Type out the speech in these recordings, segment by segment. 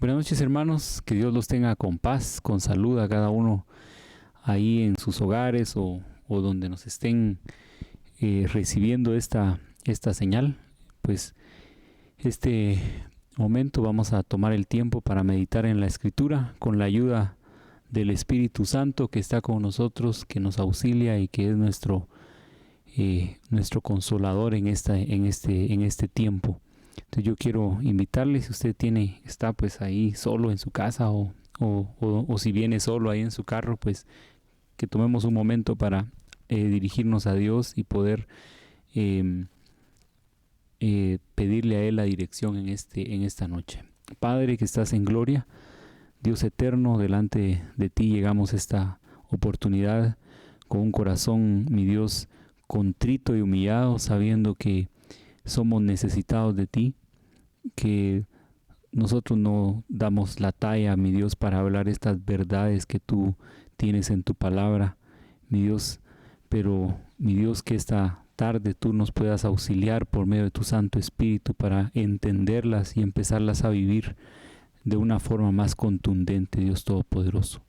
Buenas noches, hermanos, que Dios los tenga con paz, con salud a cada uno ahí en sus hogares o donde nos estén recibiendo esta señal. Pues este momento vamos a tomar el tiempo para meditar en la Escritura con la ayuda del Espíritu Santo que está con nosotros, que nos auxilia y que es nuestro consolador en este tiempo. Entonces yo quiero invitarle, si usted está pues ahí solo en su casa o si viene solo ahí en su carro, pues que tomemos un momento para dirigirnos a Dios y poder pedirle a Él la dirección en esta noche. Padre que estás en gloria, Dios eterno, delante de ti llegamos esta oportunidad con un corazón, mi Dios, contrito y humillado, sabiendo que somos necesitados de ti, que nosotros no damos la talla, mi Dios, para hablar estas verdades que tú tienes en tu palabra, mi Dios, pero mi Dios, que esta tarde tú nos puedas auxiliar por medio de tu Santo Espíritu para entenderlas y empezarlas a vivir de una forma más contundente, Dios Todopoderoso.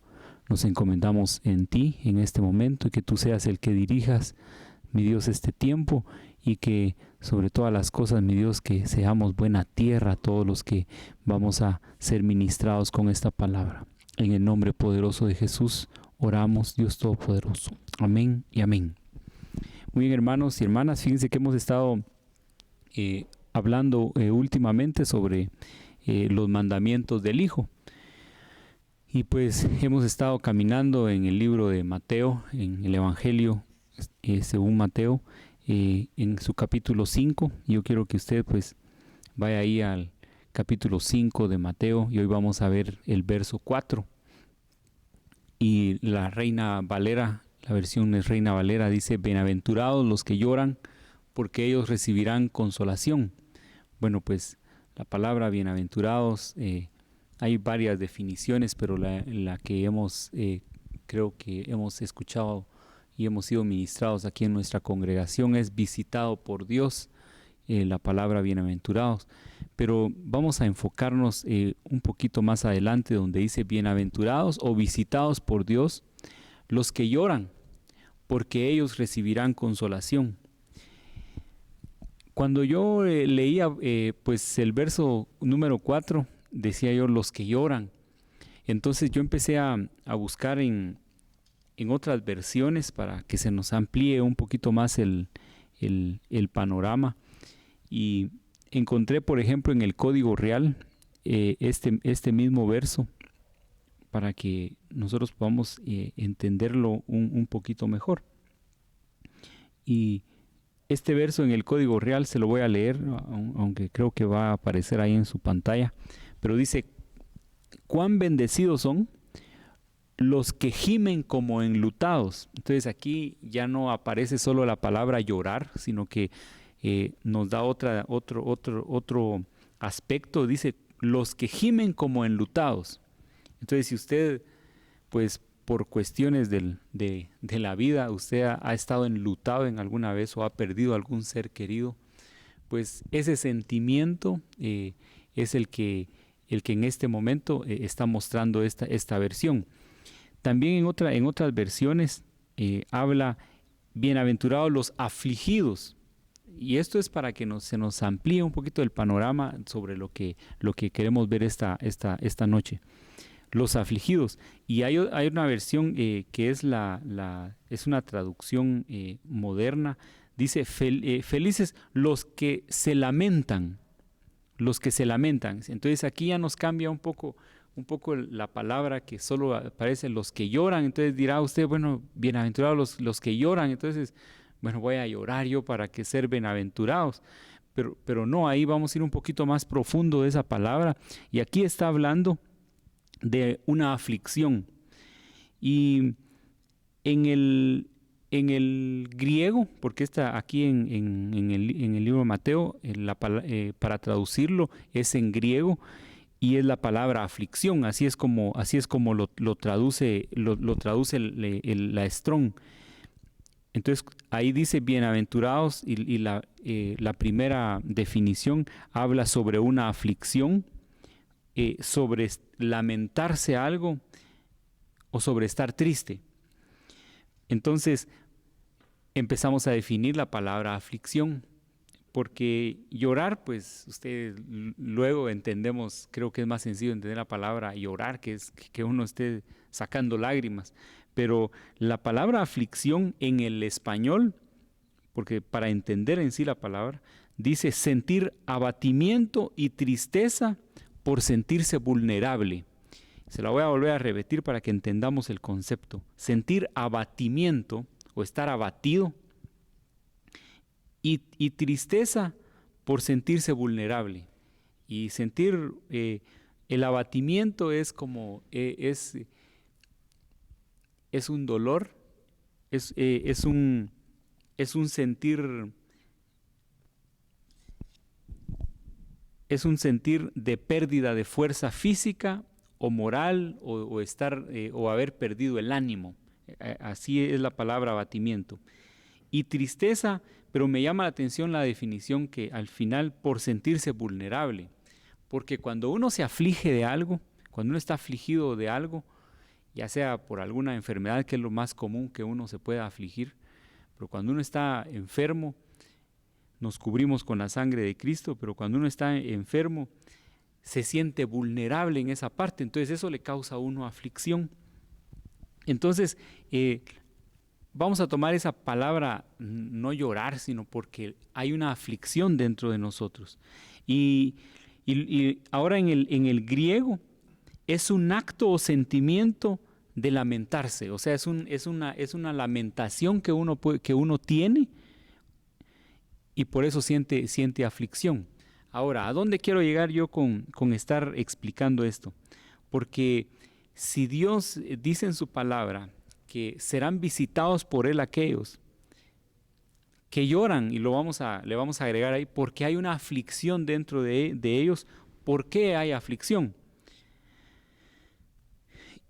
Nos encomendamos en ti en este momento y que tú seas el que dirijas, mi Dios, este tiempo, y que sobre todas las cosas, mi Dios, que seamos buena tierra a todos los que vamos a ser ministrados con esta palabra. En el nombre poderoso de Jesús oramos, Dios Todopoderoso. Amén y amén. Muy bien, hermanos y hermanas, fíjense que hemos estado hablando últimamente sobre los mandamientos del Hijo. Y pues hemos estado caminando en el libro de Mateo, en el Evangelio según Mateo, en su capítulo 5. Yo quiero que usted pues vaya ahí al capítulo 5 de Mateo y hoy vamos a ver el verso 4. Y la Reina Valera, la versión es Reina Valera, dice: bienaventurados los que lloran, porque ellos recibirán consolación. Bueno, pues la palabra bienaventurados, hay varias definiciones, pero la que creo que hemos escuchado y hemos sido ministrados aquí en nuestra congregación es visitado por Dios, la palabra bienaventurados. Pero vamos a enfocarnos un poquito más adelante donde dice: bienaventurados o visitados por Dios los que lloran, porque ellos recibirán consolación. Cuando yo leía pues el verso número 4, decía yo los que lloran. Entonces yo empecé a buscar en otras versiones para que se nos amplíe un poquito más el panorama, y encontré, por ejemplo, en el Código Real este mismo verso para que nosotros podamos entenderlo un poquito mejor. Y este verso en el Código Real se lo voy a leer, aunque creo que va a aparecer ahí en su pantalla, pero dice: cuán bendecidos son los que gimen como enlutados. Entonces aquí ya no aparece solo la palabra llorar, sino que nos da otro aspecto. Dice: los que gimen como enlutados. Entonces, si usted, pues por cuestiones de la vida, usted ha estado enlutado en alguna vez o ha perdido algún ser querido, pues ese sentimiento es el que en este momento está mostrando esta versión. También en otras versiones habla: bienaventurados los afligidos. Y esto es para que se nos amplíe un poquito el panorama sobre lo que queremos ver esta noche. Los afligidos. Y hay una versión que es es una traducción moderna. Dice: felices los que se lamentan. Los que se lamentan. Entonces aquí ya nos cambia un poco la palabra, que solo aparece los que lloran. Entonces dirá usted: bueno, bienaventurados los que lloran. Entonces, bueno, voy a llorar yo para que ser bienaventurados. Pero no, ahí vamos a ir un poquito más profundo de esa palabra. Y aquí está hablando de una aflicción. Y en el griego, porque está aquí en el libro de Mateo, para traducirlo es en griego, y es la palabra aflicción. Así es como lo traduce la Strong. Entonces ahí dice bienaventurados, y la primera definición habla sobre una aflicción sobre lamentarse algo o sobre estar triste. Entonces empezamos a definir la palabra aflicción, porque llorar, pues ustedes luego entendemos, creo que es más sencillo entender la palabra llorar, que es que uno esté sacando lágrimas, pero la palabra aflicción en el español, porque para entender en sí la palabra, dice sentir abatimiento y tristeza por sentirse vulnerable. Se la voy a volver a repetir para que entendamos el concepto. Sentir abatimiento o estar abatido y tristeza por sentirse vulnerable. Y sentir el abatimiento es como, es un dolor, es un sentir, de pérdida de fuerza física o moral o estar o haber perdido el ánimo. Así es la palabra abatimiento. Y tristeza, pero me llama la atención la definición que al final por sentirse vulnerable, porque cuando uno se aflige de algo, cuando uno está afligido de algo, ya sea por alguna enfermedad, que es lo más común que uno se pueda afligir, pero cuando uno está enfermo, nos cubrimos con la sangre de Cristo, pero cuando uno está enfermo, se siente vulnerable en esa parte, entonces eso le causa a uno aflicción. Entonces, vamos a tomar esa palabra, no llorar, sino porque hay una aflicción dentro de nosotros. Y ahora en el griego es un acto o sentimiento de lamentarse, o sea, es una lamentación que uno tiene y por eso siente aflicción. Ahora, ¿a dónde quiero llegar yo con estar explicando esto? Porque si Dios dice en su palabra que serán visitados por Él aquellos que lloran, y le vamos a agregar ahí, porque hay una aflicción dentro de ellos. ¿Por qué hay aflicción?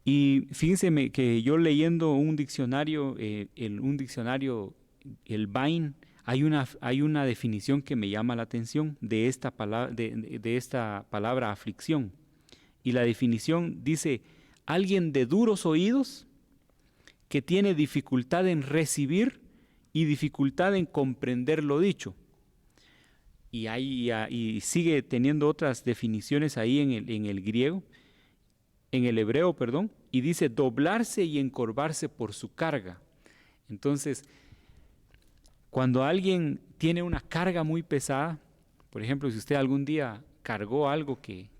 Y fíjense que yo leyendo un diccionario, el Vine, hay una definición que me llama la atención de esta palabra aflicción. Y la definición dice, alguien de duros oídos que tiene dificultad en recibir y dificultad en comprender lo dicho. Y sigue teniendo otras definiciones ahí en el griego, en el hebreo, perdón, y dice doblarse y encorvarse por su carga. Entonces, cuando alguien tiene una carga muy pesada, por ejemplo, si usted algún día cargó algo que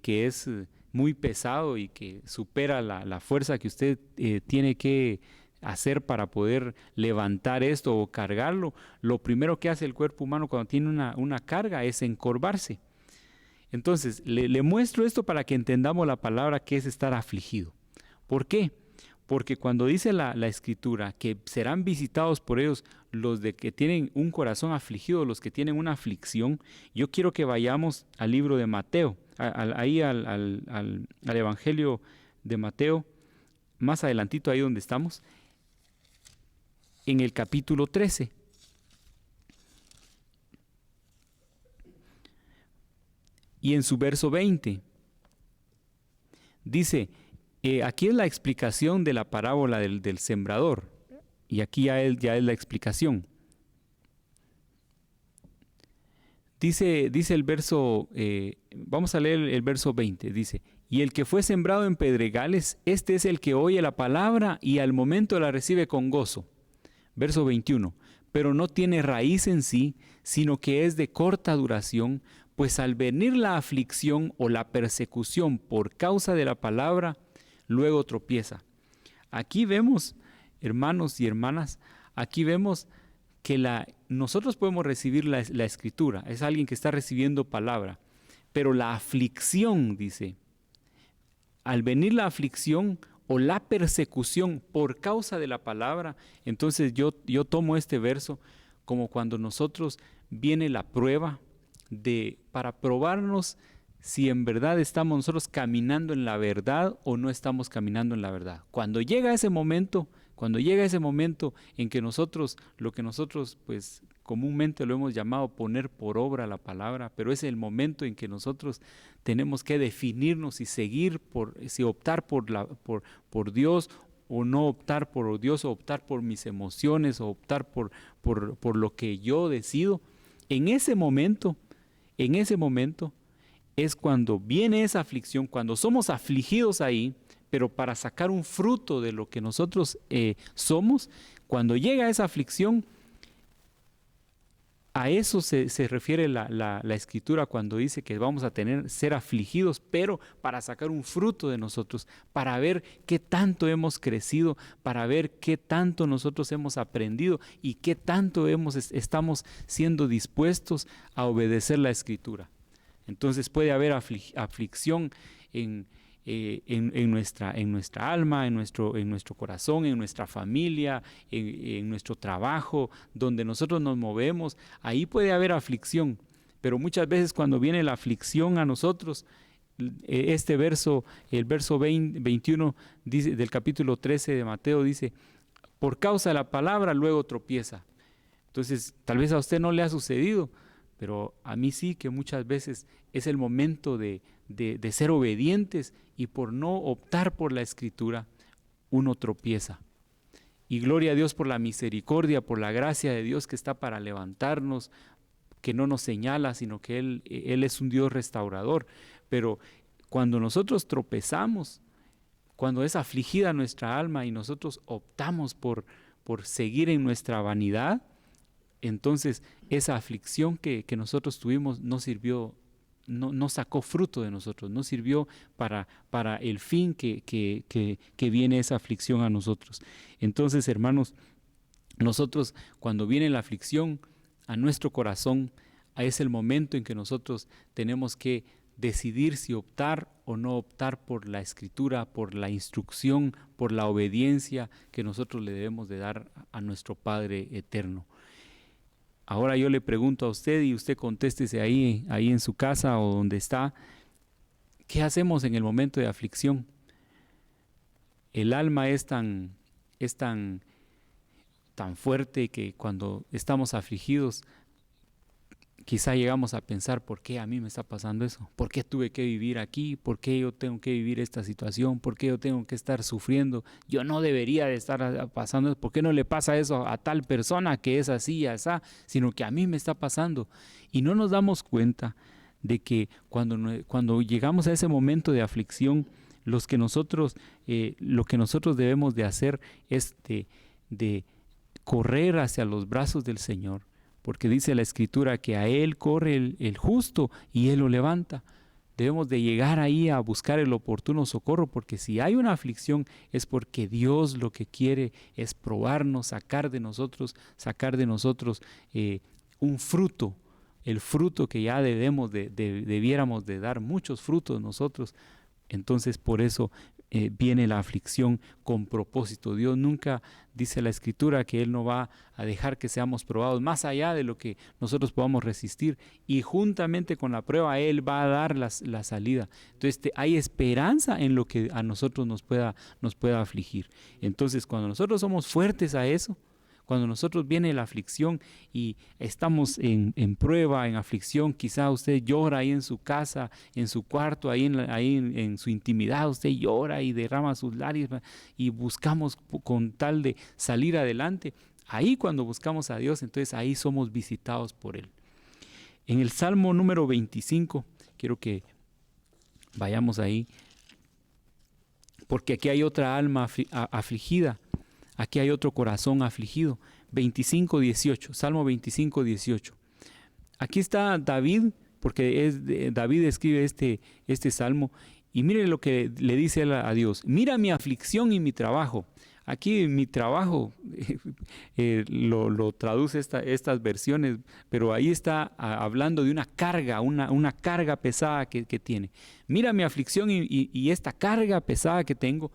es muy pesado y que supera la fuerza que usted tiene que hacer para poder levantar esto o cargarlo, lo primero que hace el cuerpo humano cuando tiene una carga es encorvarse. Entonces, le muestro esto para que entendamos la palabra que es estar afligido. ¿Por qué? Porque cuando dice la Escritura que serán visitados por ellos los de que tienen un corazón afligido, los que tienen una aflicción, yo quiero que vayamos al libro de Mateo, al Evangelio de Mateo, más adelantito ahí donde estamos, en el capítulo 13. Y en su verso 20, dice, aquí es la explicación de la parábola del sembrador, y aquí ya es la explicación. Dice el verso, vamos a leer el verso 20, dice, y el que fue sembrado en pedregales, este es el que oye la palabra y al momento la recibe con gozo. Verso 21, pero no tiene raíz en sí, sino que es de corta duración, pues al venir la aflicción o la persecución por causa de la palabra, luego tropieza. Aquí vemos, hermanos y hermanas, aquí vemos que nosotros podemos recibir la Escritura, es alguien que está recibiendo palabra, pero la aflicción, dice, al venir la aflicción o la persecución por causa de la palabra, entonces yo tomo este verso como cuando nosotros viene la prueba para probarnos si en verdad estamos nosotros caminando en la verdad o no estamos caminando en la verdad. Cuando llega ese momento en que lo que nosotros pues comúnmente lo hemos llamado poner por obra la palabra, pero es el momento en que nosotros tenemos que definirnos y seguir si optar por Dios o no optar por Dios, o optar por mis emociones, o optar por lo que yo decido. En ese momento es cuando viene esa aflicción, cuando somos afligidos ahí, pero para sacar un fruto de lo que nosotros somos. Cuando llega esa aflicción, a eso se refiere la Escritura cuando dice que vamos a ser afligidos, pero para sacar un fruto de nosotros, para ver qué tanto hemos crecido, para ver qué tanto nosotros hemos aprendido y qué tanto estamos siendo dispuestos a obedecer la Escritura. Entonces puede haber aflicción en nuestra alma, en nuestro corazón, en nuestra familia, en nuestro trabajo, donde nosotros nos movemos. Ahí puede haber aflicción, pero muchas veces cuando viene la aflicción a nosotros, el verso 21 dice, del capítulo 13 de Mateo dice: por causa de la palabra luego tropieza. Entonces tal vez a usted no le ha sucedido, pero a mí sí, que muchas veces es el momento de ser obedientes, y por no optar por la Escritura, uno tropieza. Y gloria a Dios por la misericordia, por la gracia de Dios que está para levantarnos, que no nos señala, sino que Él es un Dios restaurador. Pero cuando nosotros tropezamos, cuando es afligida nuestra alma y nosotros optamos por seguir en nuestra vanidad, entonces esa aflicción que nosotros tuvimos no sirvió, no sacó fruto de nosotros, no sirvió para el fin que viene esa aflicción a nosotros. Entonces, hermanos, nosotros cuando viene la aflicción a nuestro corazón, es el momento en que nosotros tenemos que decidir si optar o no optar por la Escritura, por la instrucción, por la obediencia que nosotros le debemos de dar a nuestro Padre eterno. Ahora yo le pregunto a usted, y usted contéstese ahí en su casa o donde está: ¿qué hacemos en el momento de aflicción? El alma es tan fuerte que cuando estamos afligidos, quizá llegamos a pensar: ¿por qué a mí me está pasando eso? ¿Por qué tuve que vivir aquí? ¿Por qué yo tengo que vivir esta situación? ¿Por qué yo tengo que estar sufriendo? Yo no debería de estar pasando eso. ¿Por qué no le pasa eso a tal persona que es así y así, sino que a mí me está pasando? Y no nos damos cuenta de que cuando llegamos a ese momento de aflicción, lo que nosotros debemos de hacer es de correr hacia los brazos del Señor. Porque dice la Escritura que a Él corre el justo y Él lo levanta. Debemos de llegar ahí a buscar el oportuno socorro, porque si hay una aflicción es porque Dios lo que quiere es probarnos, sacar de nosotros un fruto, el fruto que ya debiéramos de dar muchos frutos nosotros. Entonces por eso viene la aflicción con propósito. Dios nunca, dice la Escritura, que Él no va a dejar que seamos probados más allá de lo que nosotros podamos resistir, y juntamente con la prueba Él va a dar la salida. Entonces hay esperanza en lo que a nosotros nos pueda afligir. Entonces cuando nosotros somos fuertes a eso, cuando nosotros viene la aflicción y estamos en prueba, en aflicción, quizá usted llora ahí en su casa, en su cuarto, ahí en su intimidad, usted llora y derrama sus lágrimas y buscamos con tal de salir adelante. Ahí cuando buscamos a Dios, entonces ahí somos visitados por Él. En el Salmo número 25, quiero que vayamos ahí, porque aquí hay otra alma afligida. Aquí hay otro corazón afligido. 25:18, Salmo 25:18. Aquí está David, porque David escribe este salmo, y mire lo que le dice él a Dios: mira mi aflicción y mi trabajo. Aquí mi trabajo lo traduce estas versiones, pero ahí está hablando de una carga, una carga pesada que tiene. Mira mi aflicción y esta carga pesada que tengo.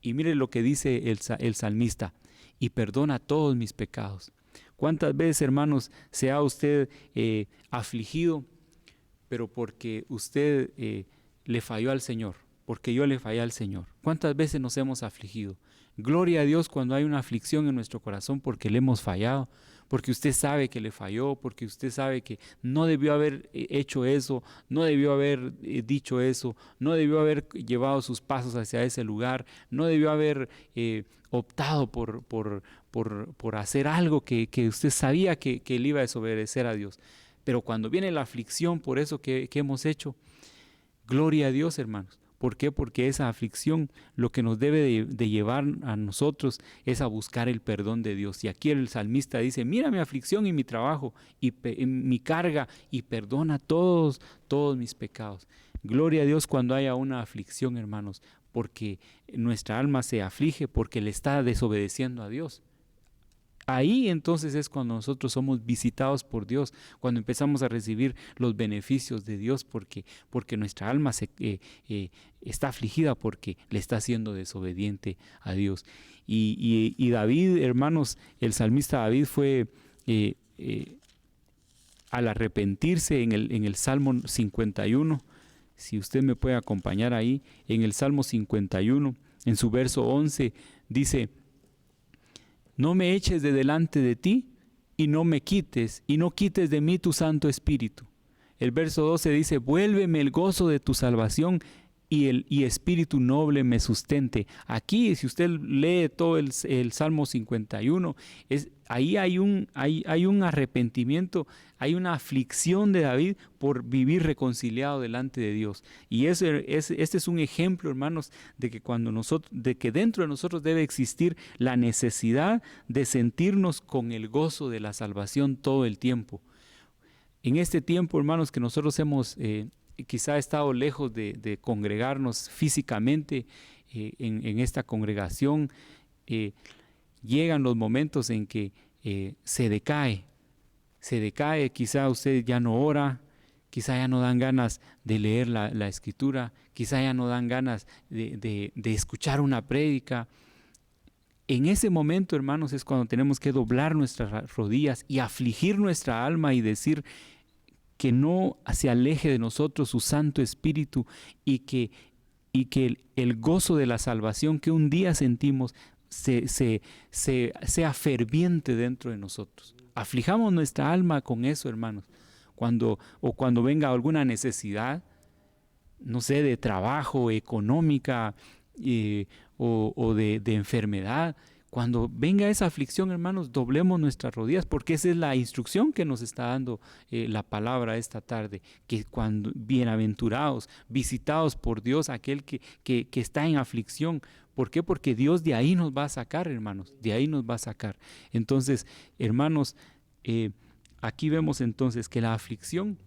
Y mire lo que dice el salmista: y perdona todos mis pecados. ¿Cuántas veces, hermanos, se ha usted afligido, pero porque usted le falló al Señor? Porque yo le fallé al Señor. ¿Cuántas veces nos hemos afligido? Gloria a Dios cuando hay una aflicción en nuestro corazón porque le hemos fallado, porque usted sabe que le falló, porque usted sabe que no debió haber hecho eso, no debió haber dicho eso, no debió haber llevado sus pasos hacia ese lugar, no debió haber optado por hacer algo que usted sabía que le iba a desobedecer a Dios. Pero cuando viene la aflicción por eso que hemos hecho, gloria a Dios, hermanos. ¿Por qué? Porque esa aflicción lo que nos debe de llevar a nosotros es a buscar el perdón de Dios. Y aquí el salmista dice, mira mi aflicción y mi trabajo y mi carga y perdona todos mis pecados. Gloria a Dios cuando haya una aflicción, hermanos, porque nuestra alma se aflige porque le está desobedeciendo a Dios. Ahí entonces es cuando nosotros somos visitados por Dios, cuando empezamos a recibir los beneficios de Dios, porque nuestra alma está afligida porque le está siendo desobediente a Dios. Y David, hermanos, el salmista David fue al arrepentirse en el Salmo 51, si usted me puede acompañar ahí, en el Salmo 51, en su verso 11, dice: no me eches de delante de ti y no me quites, y no quites de mí tu Santo Espíritu. El verso 12 dice, vuélveme el gozo de tu salvación y espíritu noble me sustente. Aquí, si usted lee todo el Salmo 51, ahí hay un arrepentimiento, hay una aflicción de David por vivir reconciliado delante de Dios. Y este es un ejemplo, hermanos, de que dentro de nosotros debe existir la necesidad de sentirnos con el gozo de la salvación todo el tiempo. En este tiempo, hermanos, que nosotros hemos quizá estado lejos de congregarnos físicamente en esta congregación, llegan los momentos en que se decae, quizá usted ya no ora, quizá ya no dan ganas de leer la escritura, quizá ya no dan ganas de escuchar una prédica. En ese momento, hermanos, es cuando tenemos que doblar nuestras rodillas y afligir nuestra alma y decir que no se aleje de nosotros su Santo Espíritu y que el gozo de la salvación que un día sentimos sea ferviente dentro de nosotros. Aflijamos nuestra alma con eso, hermanos. Cuando venga alguna necesidad, no sé, de trabajo, económica o de enfermedad, cuando venga esa aflicción, hermanos, doblemos nuestras rodillas, porque esa es la instrucción que nos está dando la palabra esta tarde, que cuando bienaventurados, visitados por Dios, aquel que está en aflicción. ¿Por qué? Porque Dios de ahí nos va a sacar, hermanos, de ahí nos va a sacar. Entonces, hermanos, aquí vemos entonces que la aflicción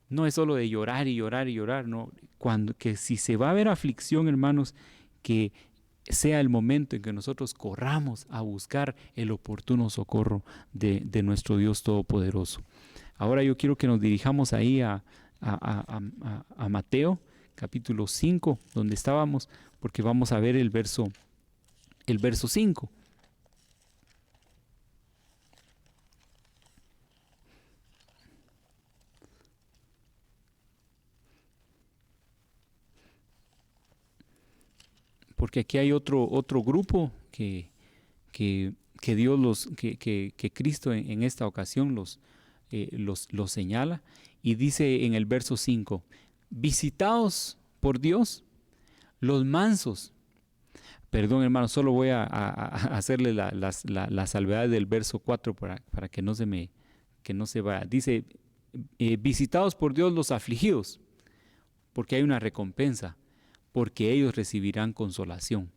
no es solo de llorar y llorar y llorar, no. Que si se va a ver aflicción, hermanos, que sea el momento en que nosotros corramos a buscar el oportuno socorro de nuestro Dios Todopoderoso. Ahora yo quiero que nos dirijamos ahí a Mateo, capítulo 5, donde estábamos, porque vamos a ver el verso 5. Porque aquí hay otro grupo que Dios que Cristo en esta ocasión los señala, y dice en el verso 5, visitaos por Dios los mansos. Perdón, hermano, solo voy a hacerle la salvedad del verso 4 para que no se vaya. Dice, visitaos por Dios los afligidos, porque hay una recompensa, porque ellos recibirán consolación.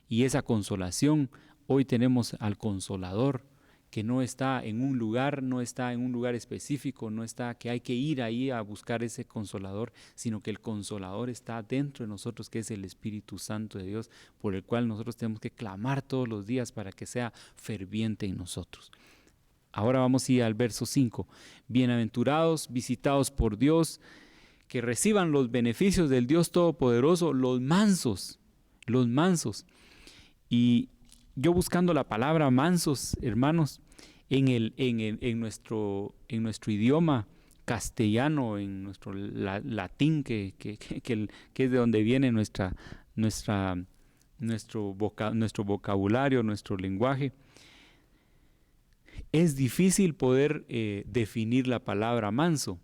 Y esa consolación, hoy tenemos al Consolador, que no está en un lugar, no está en un lugar específico, no está que hay que ir ahí a buscar ese Consolador, sino que el Consolador está dentro de nosotros, que es el Espíritu Santo de Dios, por el cual nosotros tenemos que clamar todos los días para que sea ferviente en nosotros. Ahora vamos a ir al verso 5. Bienaventurados, visitados por Dios, que reciban los beneficios del Dios Todopoderoso, los mansos. Y yo buscando la palabra mansos, hermanos, en nuestro idioma castellano, en nuestro latín, que es de donde viene nuestro vocabulario, nuestro lenguaje, es difícil poder definir la palabra manso.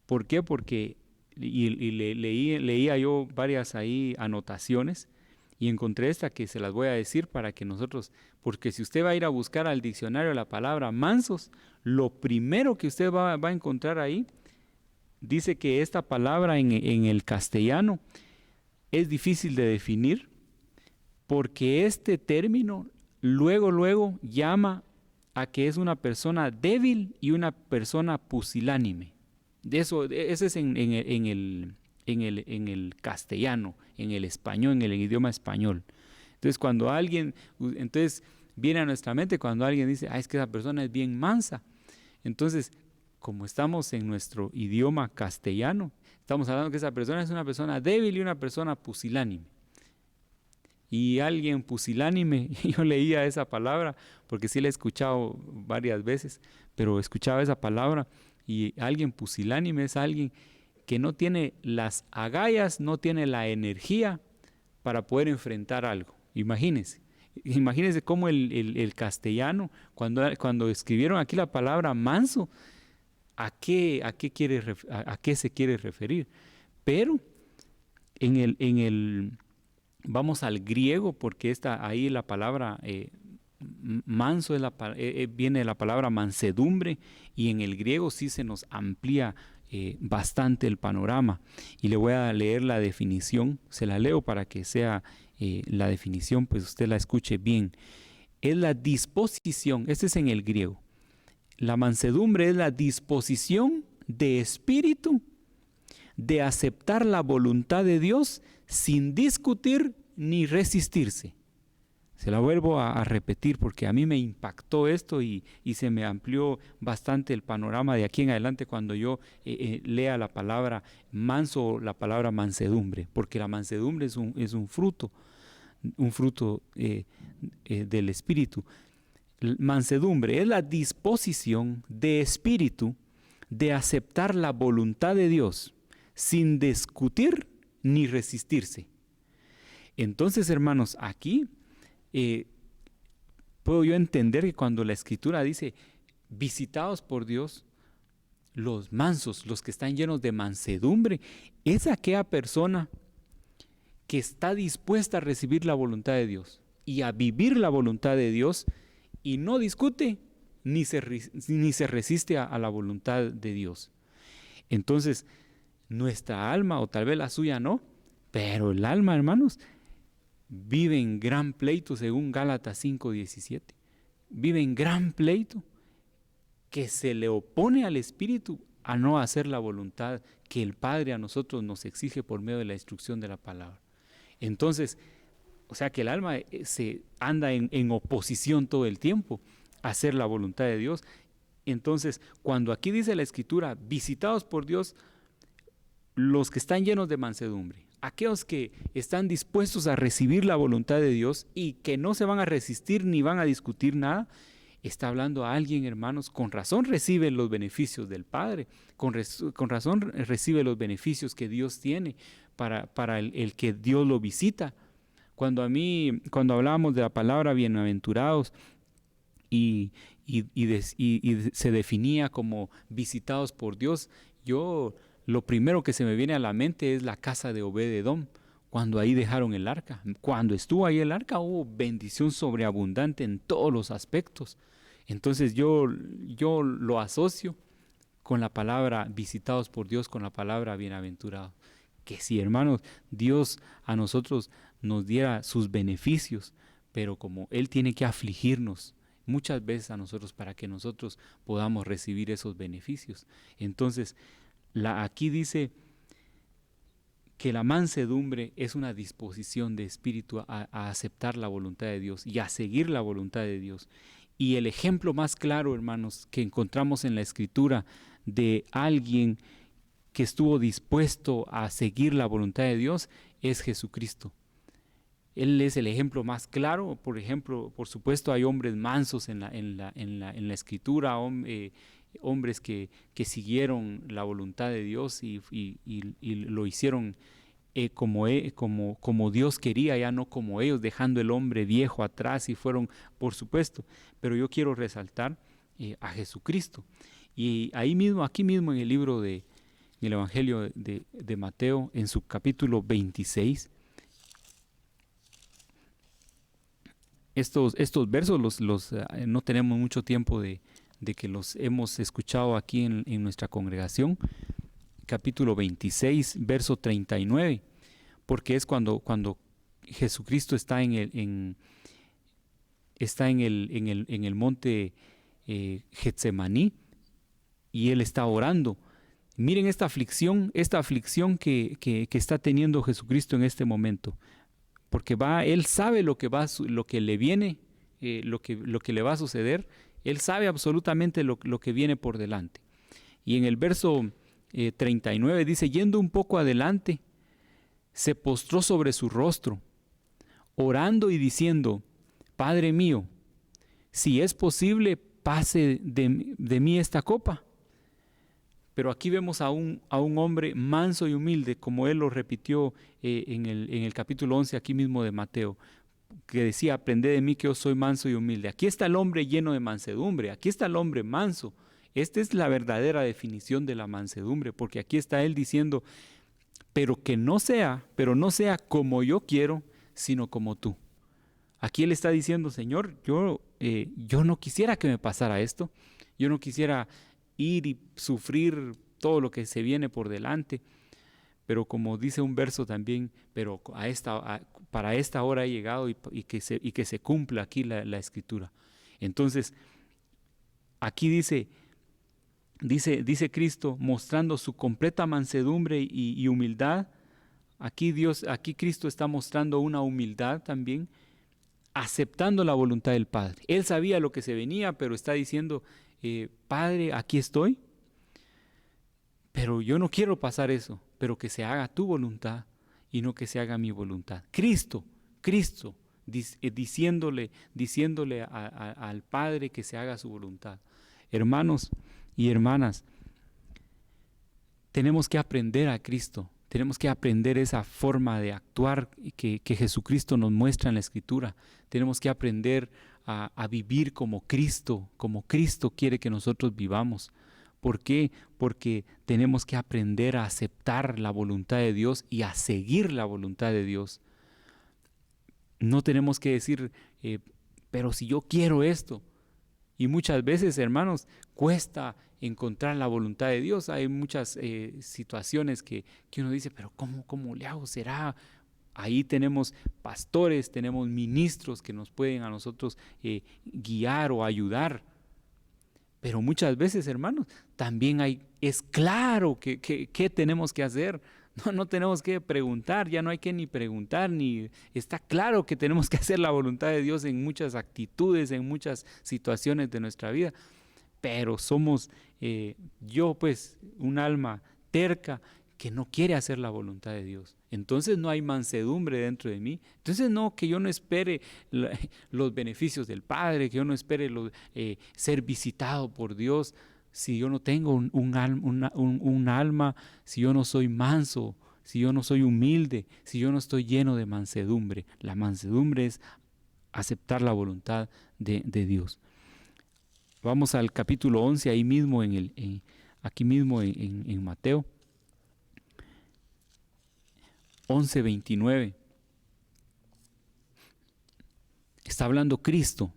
¿Por qué? Porque leía yo varias ahí anotaciones y encontré esta que se las voy a decir para que nosotros, porque si usted va a ir a buscar al diccionario la palabra mansos, lo primero que usted va a encontrar ahí, dice que esta palabra en el castellano es difícil de definir porque este término luego llama a que es una persona débil y una persona pusilánime. Ese es en el castellano, en el español, en el idioma español. Entonces viene a nuestra mente cuando alguien dice, es que esa persona es bien mansa. Entonces, como estamos en nuestro idioma castellano, estamos hablando que esa persona es una persona débil y una persona pusilánime. Y alguien pusilánime, yo leía esa palabra, porque sí la he escuchado varias veces, pero escuchaba esa palabra, y alguien pusilánime es alguien que no tiene las agallas, no tiene la energía para poder enfrentar algo. Imagínense cómo el castellano, cuando escribieron aquí la palabra manso, ¿a qué se quiere referir? Pero vamos al griego, porque ahí la palabra manso viene de la palabra mansedumbre, y en el griego sí se nos amplía bastante el panorama. Y le voy a leer la definición, se la leo para que sea la definición, pues usted la escuche bien. Es la disposición, este es en el griego. La mansedumbre es la disposición de espíritu de aceptar la voluntad de Dios sin discutir ni resistirse. Se la vuelvo a repetir porque a mí me impactó esto y se me amplió bastante el panorama de aquí en adelante cuando yo lea la palabra manso o la palabra mansedumbre, porque la mansedumbre es un fruto del Espíritu. Mansedumbre es la disposición de espíritu de aceptar la voluntad de Dios sin discutir ni resistirse. Entonces, hermanos, aquí puedo yo entender que cuando la Escritura dice visitados por Dios, los mansos, los que están llenos de mansedumbre, es aquella persona que está dispuesta a recibir la voluntad de Dios y a vivir la voluntad de Dios y no discute ni se resiste a la voluntad de Dios. Entonces, nuestra alma, o tal vez la suya no, pero el alma, hermanos, vive en gran pleito, según Gálatas 5:17. Vive en gran pleito que se le opone al Espíritu a no hacer la voluntad que el Padre a nosotros nos exige por medio de la instrucción de la palabra. Entonces, o sea que el alma se anda en oposición todo el tiempo a hacer la voluntad de Dios. Entonces, cuando aquí dice la Escritura, visitados por Dios, los que están llenos de mansedumbre, aquellos que están dispuestos a recibir la voluntad de Dios y que no se van a resistir ni van a discutir nada, está hablando a alguien, hermanos, con razón recibe los beneficios del Padre, con razón recibe los beneficios que Dios tiene para el que Dios lo visita. Cuando hablábamos de la palabra bienaventurados y se definía como visitados por Dios, lo primero que se me viene a la mente es la casa de Obed-Edom, cuando ahí dejaron el arca. Cuando estuvo ahí el arca hubo bendición sobreabundante en todos los aspectos. Entonces yo lo asocio con la palabra visitados por Dios, con la palabra bienaventurados. Que si, hermanos, Dios a nosotros nos diera sus beneficios, pero como Él tiene que afligirnos muchas veces a nosotros para que nosotros podamos recibir esos beneficios. Entonces, aquí dice que la mansedumbre es una disposición de espíritu a aceptar la voluntad de Dios y a seguir la voluntad de Dios. Y el ejemplo más claro, hermanos, que encontramos en la Escritura de alguien que estuvo dispuesto a seguir la voluntad de Dios es Jesucristo. Él es el ejemplo más claro. Por ejemplo, por supuesto, hay hombres mansos en la Escritura, hombres que siguieron la voluntad de Dios y lo hicieron como Dios quería, ya no como ellos, dejando el hombre viejo atrás y fueron, por supuesto. Pero yo quiero resaltar a Jesucristo. Y ahí mismo, aquí mismo en el libro en el Evangelio de Mateo, en su capítulo 26, estos versos no tenemos mucho tiempo de que los hemos escuchado aquí en nuestra congregación. Capítulo 26, verso 39, porque es cuando Jesucristo está en el monte Getsemaní, y Él está orando. Miren esta aflicción que está teniendo Jesucristo en este momento, porque Él sabe lo que le viene, lo que le va a suceder. Él sabe absolutamente lo que viene por delante. Y en el verso 39 dice: yendo un poco adelante, se postró sobre su rostro, orando y diciendo: Padre mío, si es posible, pase de mí esta copa. Pero aquí vemos a un hombre manso y humilde, como él lo repitió en el capítulo 11, aquí mismo de Mateo, que decía: aprended de mí que yo soy manso y humilde. Aquí está el hombre lleno de mansedumbre, aquí está el hombre manso. Esta es la verdadera definición de la mansedumbre, porque aquí está él diciendo: pero no sea como yo quiero, sino como tú. Aquí él está diciendo: Señor, yo no quisiera que me pasara esto, yo no quisiera ir y sufrir todo lo que se viene por delante, pero como dice un verso también, pero para esta hora he llegado, y que se cumpla aquí la escritura. Entonces, aquí dice Cristo, mostrando su completa mansedumbre y humildad. Aquí Cristo está mostrando una humildad también, aceptando la voluntad del Padre. Él sabía lo que se venía, pero está diciendo: Padre, aquí estoy, pero yo no quiero pasar eso, pero que se haga tu voluntad y no que se haga mi voluntad. Cristo, diciéndole al Padre que se haga su voluntad. Hermanos y hermanas, tenemos que aprender a Cristo, tenemos que aprender esa forma de actuar que Jesucristo nos muestra en la Escritura. Tenemos que aprender a vivir como Cristo quiere que nosotros vivamos. ¿Por qué? Porque tenemos que aprender a aceptar la voluntad de Dios y a seguir la voluntad de Dios. No tenemos que decir, pero si yo quiero esto. Y muchas veces, hermanos, cuesta encontrar la voluntad de Dios. Hay muchas situaciones que uno dice: pero ¿cómo le hago? ¿Será? Ahí tenemos pastores, tenemos ministros que nos pueden a nosotros guiar o ayudar. Pero muchas veces, hermanos, también es claro que tenemos que hacer. No tenemos que preguntar, ya no hay que ni preguntar, ni está claro que tenemos que hacer la voluntad de Dios en muchas actitudes, en muchas situaciones de nuestra vida. Pero somos un alma terca que no quiere hacer la voluntad de Dios. Entonces no hay mansedumbre dentro de mí. Entonces que yo no espere los beneficios del Padre, que yo no espere ser visitado por Dios, si yo no tengo un alma, si yo no soy manso, si yo no soy humilde, si yo no estoy lleno de mansedumbre. La mansedumbre es aceptar la voluntad de Dios. Vamos al capítulo 11, ahí mismo aquí mismo en Mateo 11:29. Está hablando Cristo.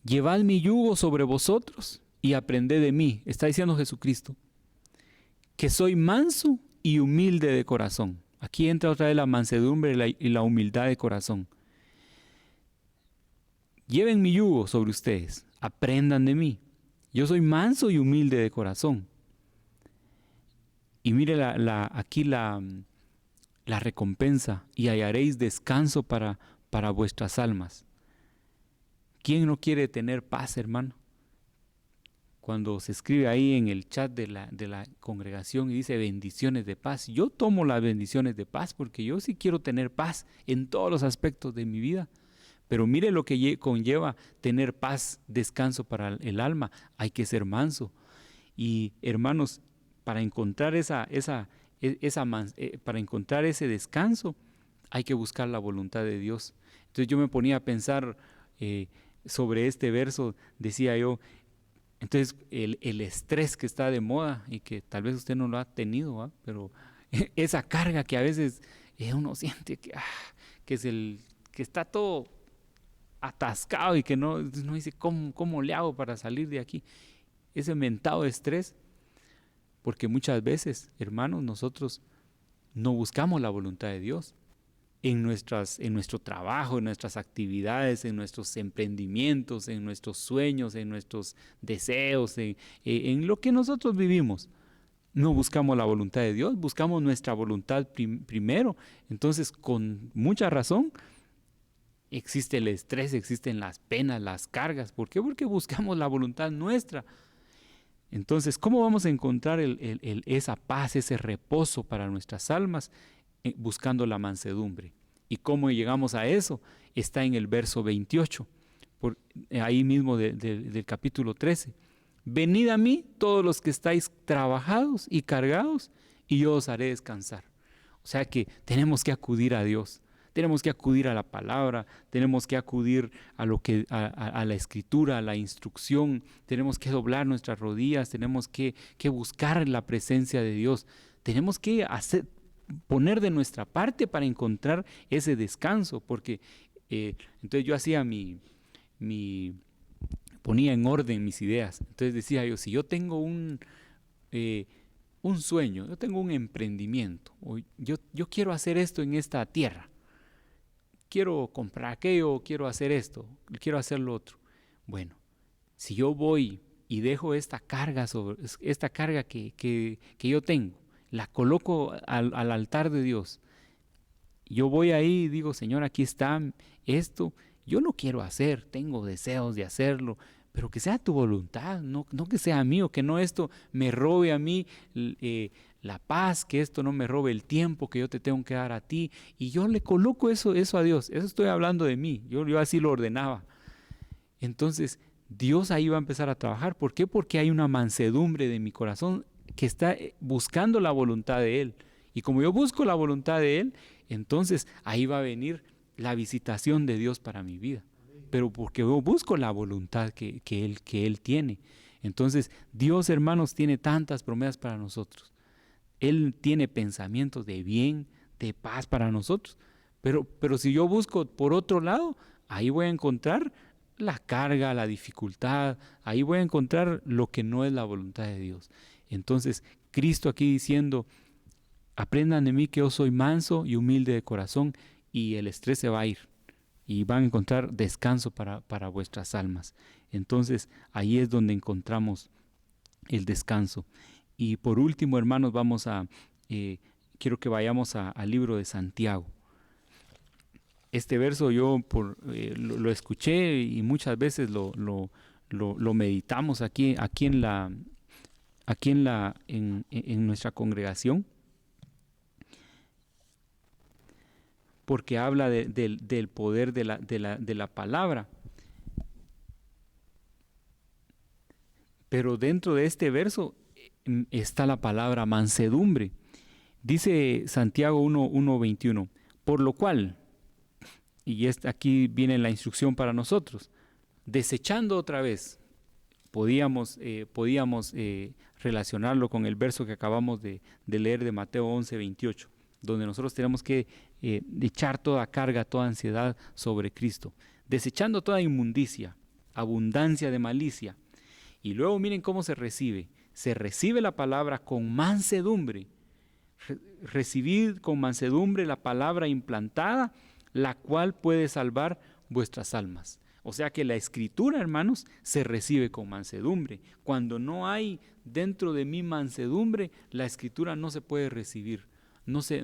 Llevad mi yugo sobre vosotros y aprended de mí. Está diciendo Jesucristo, que soy manso y humilde de corazón. Aquí entra otra vez la mansedumbre y la humildad de corazón. Lleven mi yugo sobre ustedes, aprendan de mí. Yo soy manso y humilde de corazón. Y mire aquí la recompensa: y hallaréis descanso para vuestras almas. ¿Quién no quiere tener paz, hermano? Cuando se escribe ahí en el chat de la congregación y dice bendiciones de paz, yo tomo las bendiciones de paz, porque yo sí quiero tener paz en todos los aspectos de mi vida. Pero mire lo que conlleva tener paz, descanso para el alma. Hay que ser manso. Y hermanos, para encontrar para encontrar ese descanso, hay que buscar la voluntad de Dios. Entonces yo me ponía a pensar, sobre este verso, decía yo, entonces el estrés que está de moda y que tal vez usted no lo ha tenido, ¿va? Pero esa carga que a veces uno siente que es que está todo atascado y que no dice cómo le hago para salir de aquí. Ese mentado estrés, porque muchas veces, hermanos, nosotros no buscamos la voluntad de Dios en nuestro trabajo, en nuestras actividades, en nuestros emprendimientos, en nuestros sueños, en nuestros deseos, en lo que nosotros vivimos. No buscamos la voluntad de Dios, buscamos nuestra voluntad primero. Entonces, con mucha razón, existe el estrés, existen las penas, las cargas. ¿Por qué? Porque buscamos la voluntad nuestra. Entonces, ¿cómo vamos a encontrar esa paz, ese reposo para nuestras almas? Buscando la mansedumbre. ¿Y cómo llegamos a eso? Está en el verso 28, ahí mismo del capítulo 13. Venid a mí todos los que estáis trabajados y cargados, y yo os haré descansar. O sea que tenemos que acudir a Dios. Tenemos que acudir a la palabra, tenemos que acudir a la escritura, a la instrucción, tenemos que doblar nuestras rodillas, tenemos que buscar la presencia de Dios, tenemos que poner de nuestra parte para encontrar ese descanso, porque entonces yo hacía ponía en orden mis ideas. Entonces decía yo, si yo tengo un sueño, yo tengo un emprendimiento, o yo quiero hacer esto en esta tierra, quiero comprar aquello, quiero hacer esto, quiero hacer lo otro. Bueno, si yo voy y dejo esta carga que yo tengo, la coloco al altar de Dios, yo voy ahí y digo, Señor, aquí está esto, yo lo quiero hacer, tengo deseos de hacerlo, pero que sea tu voluntad, no que sea mío, que no esto me robe a mí la paz, que esto no me robe el tiempo que yo te tengo que dar a ti. Y yo le coloco eso a Dios. Eso estoy hablando de mí. Yo así lo ordenaba. Entonces, Dios ahí va a empezar a trabajar. ¿Por qué? Porque hay una mansedumbre de mi corazón que está buscando la voluntad de Él. Y como yo busco la voluntad de Él, entonces ahí va a venir la visitación de Dios para mi vida. Pero porque yo busco la voluntad que Él tiene. Entonces, Dios, hermanos, tiene tantas promesas para nosotros. Él tiene pensamientos de bien, de paz para nosotros. Pero si yo busco por otro lado, ahí voy a encontrar la carga, la dificultad, ahí voy a encontrar lo que no es la voluntad de Dios. Entonces, Cristo aquí diciendo, aprendan de mí que yo soy manso y humilde de corazón, y el estrés se va a ir y van a encontrar descanso para vuestras almas. Entonces, ahí es donde encontramos el descanso. Y por último, hermanos, quiero que vayamos al libro de Santiago. Este verso yo lo escuché y muchas veces lo meditamos aquí en nuestra congregación, porque habla del poder de la palabra. Pero dentro de este verso está la palabra mansedumbre. Dice Santiago 1:21, por lo cual, y aquí viene la instrucción para nosotros, desechando otra vez, podíamos relacionarlo con el verso que acabamos de leer de Mateo 11:28, donde nosotros tenemos que echar toda carga, toda ansiedad sobre Cristo, desechando toda inmundicia, abundancia de malicia. Y luego miren cómo se recibe la palabra con mansedumbre. Recibid con mansedumbre la palabra implantada, la cual puede salvar vuestras almas. O sea que la escritura, hermanos, se recibe con mansedumbre. Cuando no hay dentro de mí mansedumbre, la escritura no se puede recibir. No se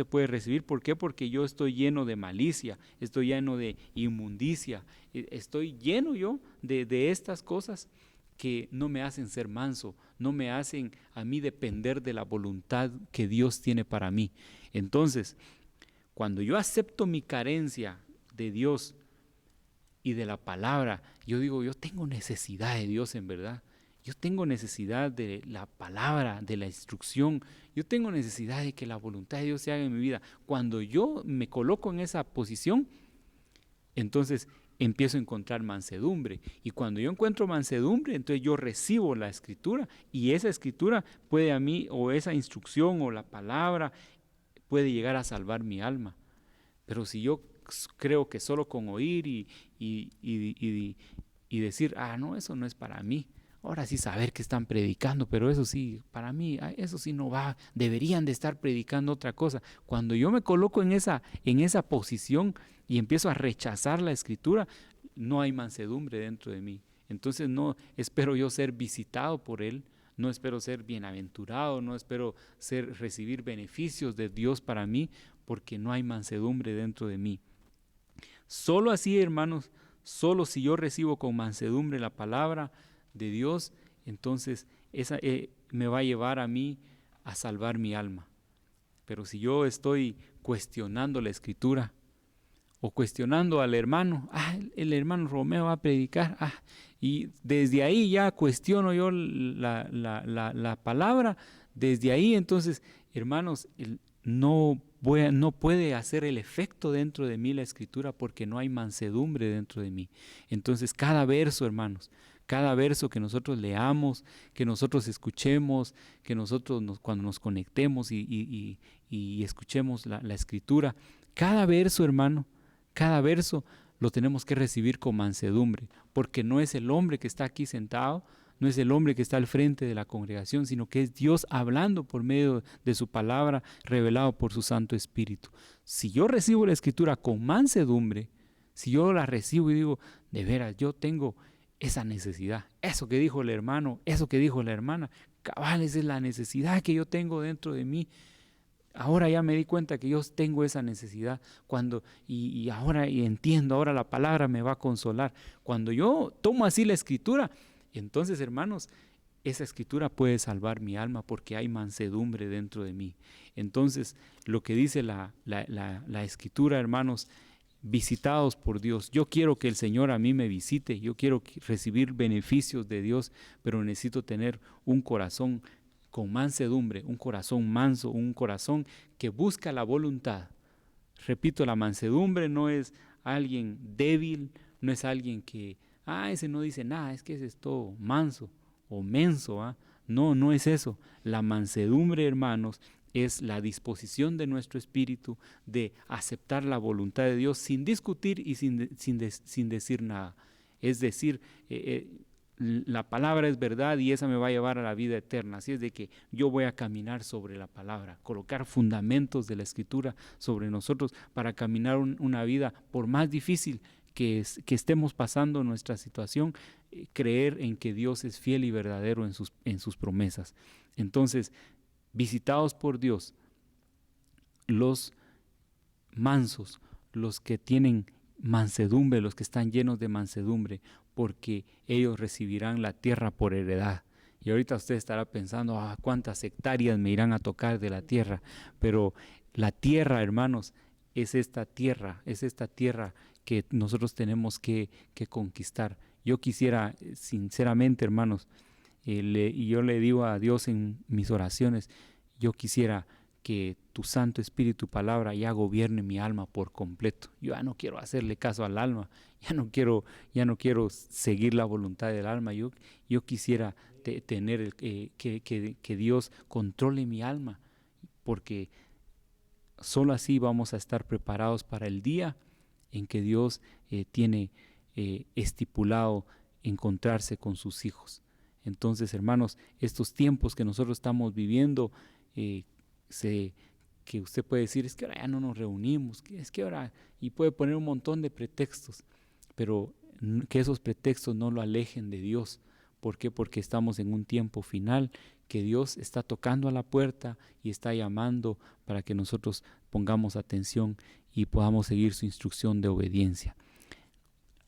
puede recibir. ¿Por qué? Porque yo estoy lleno de malicia, estoy lleno de inmundicia, estoy lleno yo de estas cosas que no me hacen ser manso, no me hacen a mí depender de la voluntad que Dios tiene para mí. Entonces, cuando yo acepto mi carencia de Dios y de la palabra, yo digo, yo tengo necesidad de Dios en verdad. Yo tengo necesidad de la palabra, de la instrucción. Yo tengo necesidad de que la voluntad de Dios se haga en mi vida. Cuando yo me coloco en esa posición, entonces empiezo a encontrar mansedumbre. Y cuando yo encuentro mansedumbre, entonces yo recibo la escritura, y esa escritura puede a mí, o esa instrucción o la palabra, puede llegar a salvar mi alma. Pero si yo creo que solo con oír y decir, no, eso no es para mí. Ahora sí saber que están predicando, pero eso sí, para mí, eso sí no va. Deberían de estar predicando otra cosa. Cuando yo me coloco en esa posición y empiezo a rechazar la escritura, no hay mansedumbre dentro de mí. Entonces no espero yo ser visitado por Él, no espero ser bienaventurado, no espero recibir beneficios de Dios para mí, porque no hay mansedumbre dentro de mí. Solo así, hermanos, solo si yo recibo con mansedumbre la palabra de Dios, entonces esa me va a llevar a mí a salvar mi alma. Pero si yo estoy cuestionando la escritura o cuestionando al hermano, el hermano Romeo va a predicar, y desde ahí ya cuestiono yo la palabra, desde ahí entonces, hermanos, no puede hacer el efecto dentro de mí la escritura, porque no hay mansedumbre dentro de mí. Entonces cada verso, hermanos, cada verso que nosotros leamos, que nosotros escuchemos, que nosotros cuando nos conectemos y escuchemos la escritura, cada verso, hermano, cada verso lo tenemos que recibir con mansedumbre, porque no es el hombre que está aquí sentado, no es el hombre que está al frente de la congregación, sino que es Dios hablando por medio de su palabra, revelado por su Santo Espíritu. Si yo recibo la escritura con mansedumbre, si yo la recibo y digo, de veras, yo tengo esa necesidad, eso que dijo el hermano, eso que dijo la hermana, cabal, esa es la necesidad que yo tengo dentro de mí. Ahora ya me di cuenta que yo tengo esa necesidad, y ahora entiendo, ahora la palabra me va a consolar. Cuando yo tomo así la escritura, entonces, hermanos, esa escritura puede salvar mi alma, porque hay mansedumbre dentro de mí. Entonces, lo que dice la escritura, hermanos, visitados por Dios. Yo quiero que el Señor a mí me visite, yo quiero recibir beneficios de Dios, pero necesito tener un corazón con mansedumbre, un corazón manso, un corazón que busca la voluntad. Repito, la mansedumbre no es alguien débil, no es alguien que, ese no dice nada, es que ese es todo manso o menso. No, no es eso. La mansedumbre, hermanos, es la disposición de nuestro espíritu de aceptar la voluntad de Dios sin discutir y sin decir nada. Es decir, la palabra es verdad y esa me va a llevar a la vida eterna. Así es de que yo voy a caminar sobre la palabra, colocar fundamentos de la escritura sobre nosotros para caminar una vida, por más difícil que estemos pasando nuestra situación, creer en que Dios es fiel y verdadero en sus promesas. Entonces, visitados por Dios, los mansos, los que tienen mansedumbre, los que están llenos de mansedumbre, porque ellos recibirán la tierra por heredad. Y ahorita usted estará pensando, cuántas hectáreas me irán a tocar de la tierra, pero la tierra, hermanos, es esta tierra que nosotros tenemos que conquistar. Yo quisiera, sinceramente, hermanos, y yo le digo a Dios en mis oraciones, yo quisiera que tu Santo Espíritu, palabra, ya gobierne mi alma por completo. Yo ya no quiero hacerle caso al alma, ya no quiero seguir la voluntad del alma. Yo quisiera tener que Dios controle mi alma, porque solo así vamos a estar preparados para el día en que Dios tiene estipulado encontrarse con sus hijos. Entonces, hermanos, estos tiempos que nosotros estamos viviendo, que usted puede decir, es que ahora ya no nos reunimos, es que ahora, y puede poner un montón de pretextos, pero que esos pretextos no lo alejen de Dios. ¿Por qué? Porque estamos en un tiempo final, que Dios está tocando a la puerta y está llamando para que nosotros pongamos atención y podamos seguir su instrucción de obediencia.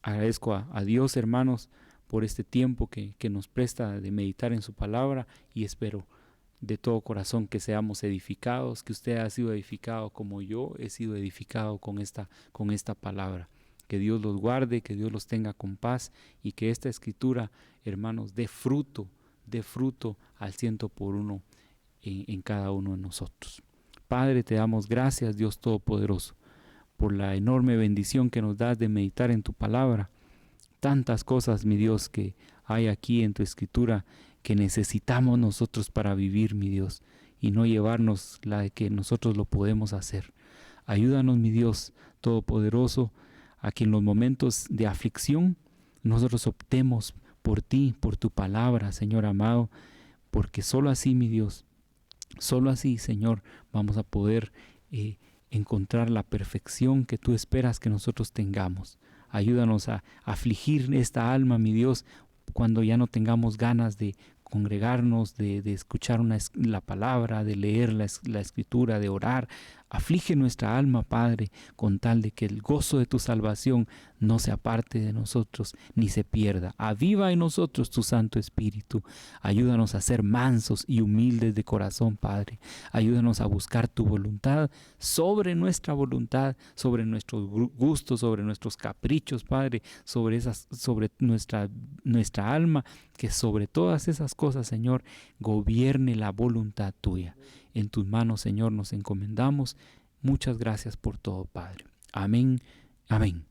Agradezco a Dios, hermanos, por este tiempo que nos presta de meditar en su palabra, y espero de todo corazón que seamos edificados, que usted ha sido edificado como yo he sido edificado con esta palabra. Que Dios los guarde, que Dios los tenga con paz, y que esta escritura, hermanos, dé fruto al 100% en cada uno de nosotros. Padre, te damos gracias, Dios Todopoderoso, por la enorme bendición que nos das de meditar en tu palabra. Tantas cosas, mi Dios, que hay aquí en tu escritura que necesitamos nosotros para vivir, mi Dios, y no llevarnos la de que nosotros lo podemos hacer. Ayúdanos, mi Dios Todopoderoso, a que en los momentos de aflicción nosotros optemos por ti, por tu palabra, Señor amado, porque solo así, mi Dios, solo así, Señor, vamos a poder encontrar la perfección que tú esperas que nosotros tengamos. Ayúdanos a afligir esta alma, mi Dios, cuando ya no tengamos ganas de congregarnos, de escuchar la palabra, de leer la escritura, de orar. Aflige nuestra alma, Padre, con tal de que el gozo de tu salvación no se aparte de nosotros ni se pierda. Aviva en nosotros tu Santo Espíritu. Ayúdanos a ser mansos y humildes de corazón, Padre. Ayúdanos a buscar tu voluntad sobre nuestra voluntad, sobre nuestros gustos, sobre nuestros caprichos, Padre, sobre nuestra alma, que sobre todas esas cosas, Señor, gobierne la voluntad tuya. En tus manos, Señor, nos encomendamos. Muchas gracias por todo, Padre. Amén. Amén.